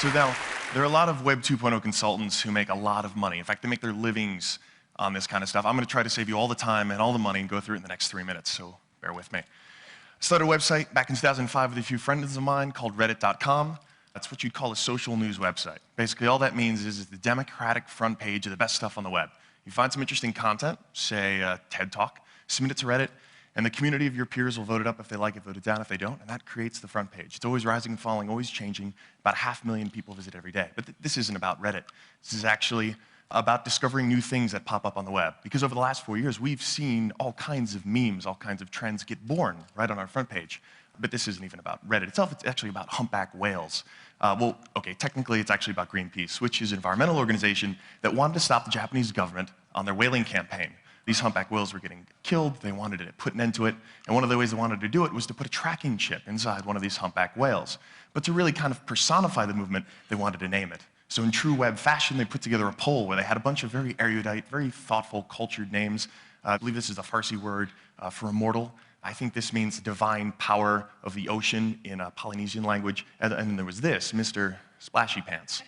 So now, there are a lot of Web 2.0 consultants who make a lot of money. In fact, they make their livings on this kind of stuff. I'm going to try to save you all the time and all the money and go through it in the next 3 minutes, so bear with me. I started a website back in 2005 with a few friends of mine called reddit.com. That's what you'd call a social news website. Basically, all that means is the democratic front page of the best stuff on the web. You find some interesting content, say a TED Talk, submit it to Reddit, and the community of your peers will vote it up if they like it, vote it down if they don't, and that creates the front page. It's always rising and falling, always changing. About 500,000 people visit every day. But this isn't about Reddit. This is actually about discovering new things that pop up on the web. Because over the last 4 years, we've seen all kinds of memes, all kinds of trends get born right on our front page. But this isn't even about Reddit itself, it's actually about humpback whales. Well, okay, technically it's actually about Greenpeace, which is an environmental organization that wanted to stop the Japanese government on their whaling campaign. These humpback whales were getting killed, they wanted to put an end to it, and one of the ways they wanted to do it was to put a tracking chip inside one of these humpback whales. But to really kind of personify the movement, they wanted to name it. So in true web fashion, they put together a poll where they had a bunch of very erudite, very thoughtful, cultured names. I believe this is the Farsi word for immortal. I think this means divine power of the ocean in a Polynesian language. And then there was this, Mr. Splashy Pants.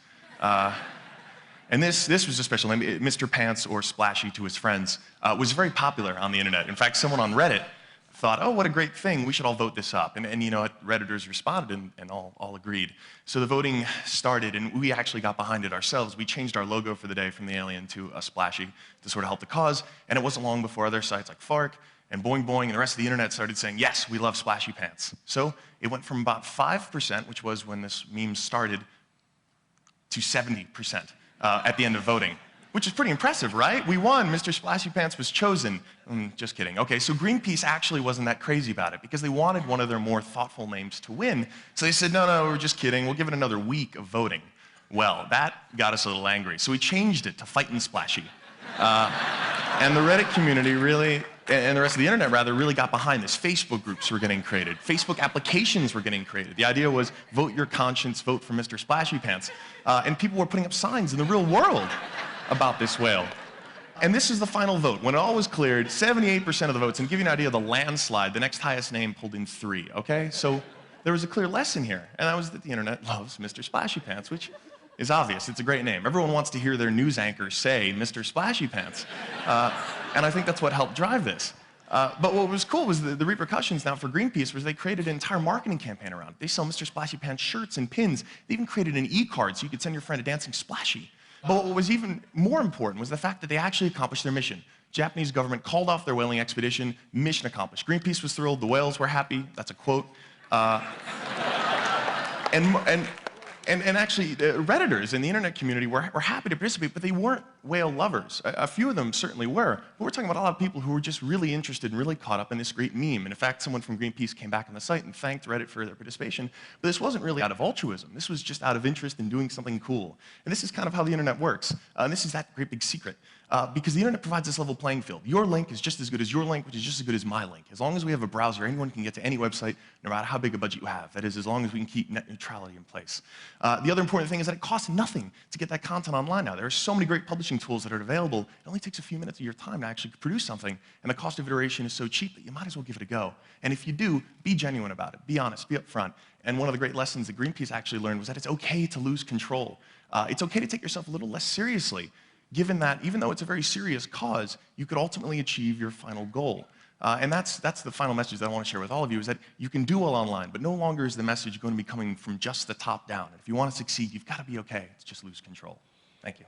And this was a special name. Mr. Pants, or Splashy to his friends, was very popular on the internet. In fact, someone on Reddit thought, oh, what a great thing, we should all vote this up. And you know, Redditors responded and all agreed. So the voting started, and we actually got behind it ourselves. We changed our logo for the day from the alien to a splashy to sort of help the cause. And it wasn't long before other sites like Fark and Boing Boing and the rest of the internet started saying, yes, we love Splashy Pants. So it went from about 5%, which was when this meme started, to 70%. At the end of voting, which is pretty impressive, right? We won. Mr. Splashy Pants was chosen. Just kidding. Okay, so Greenpeace actually wasn't that crazy about it because they wanted one of their more thoughtful names to win. So they said, no, we're just kidding. We'll give it another week of voting. Well, that got us a little angry. So we changed it to Fightin' Splashy. And the Reddit community really, and the rest of the internet rather, really got behind this. Facebook groups were getting created. Facebook applications were getting created. The idea was vote your conscience, vote for Mr. Splashy Pants. And people were putting up signs in the real world about this whale. And this is the final vote. When it all was cleared, 78% of the votes, and to give you an idea of the landslide, the next highest name pulled in 3, okay? So there was a clear lesson here, and that was that the internet loves Mr. Splashy Pants, which is obvious. It's a great name. Everyone wants to hear their news anchor say Mr. Splashy Pants. And I think that's what helped drive this. But what was cool was the repercussions now for Greenpeace was they created an entire marketing campaign around it. They sell Mr. Splashy Pants shirts and pins. They even created an e-card so you could send your friend a dancing splashy. But what was even more important was the fact that they actually accomplished their mission. Japanese government called off their whaling expedition, mission accomplished. Greenpeace was thrilled, the whales were happy, that's a quote. And actually, Redditors in the internet community were happy to participate, but they weren't whale lovers. A few of them certainly were. But we're talking about a lot of people who were just really interested and really caught up in this great meme. And in fact, someone from Greenpeace came back on the site and thanked Reddit for their participation. But this wasn't really out of altruism. This was just out of interest in doing something cool. And this is kind of how the internet works. And this is that great big secret. Because the internet provides this level playing field. Your link is just as good as your link, which is just as good as my link. As long as we have a browser, anyone can get to any website, no matter how big a budget you have. That is, as long as we can keep net neutrality in place. The other important thing is that it costs nothing to get that content online now. There are so many great publishing tools that are available. It only takes a few minutes of your time to actually produce something, and the cost of iteration is so cheap that you might as well give it a go. And if you do, be genuine about it. Be honest. Be upfront. And one of the great lessons that Greenpeace actually learned was that it's okay to lose control. It's okay to take yourself a little less seriously, given that even though it's a very serious cause, you could ultimately achieve your final goal. And that's the final message that I want to share with all of you, is that you can do well online, but no longer is the message going to be coming from just the top down. And if you want to succeed, you've got to be okay to just lose control. Thank you.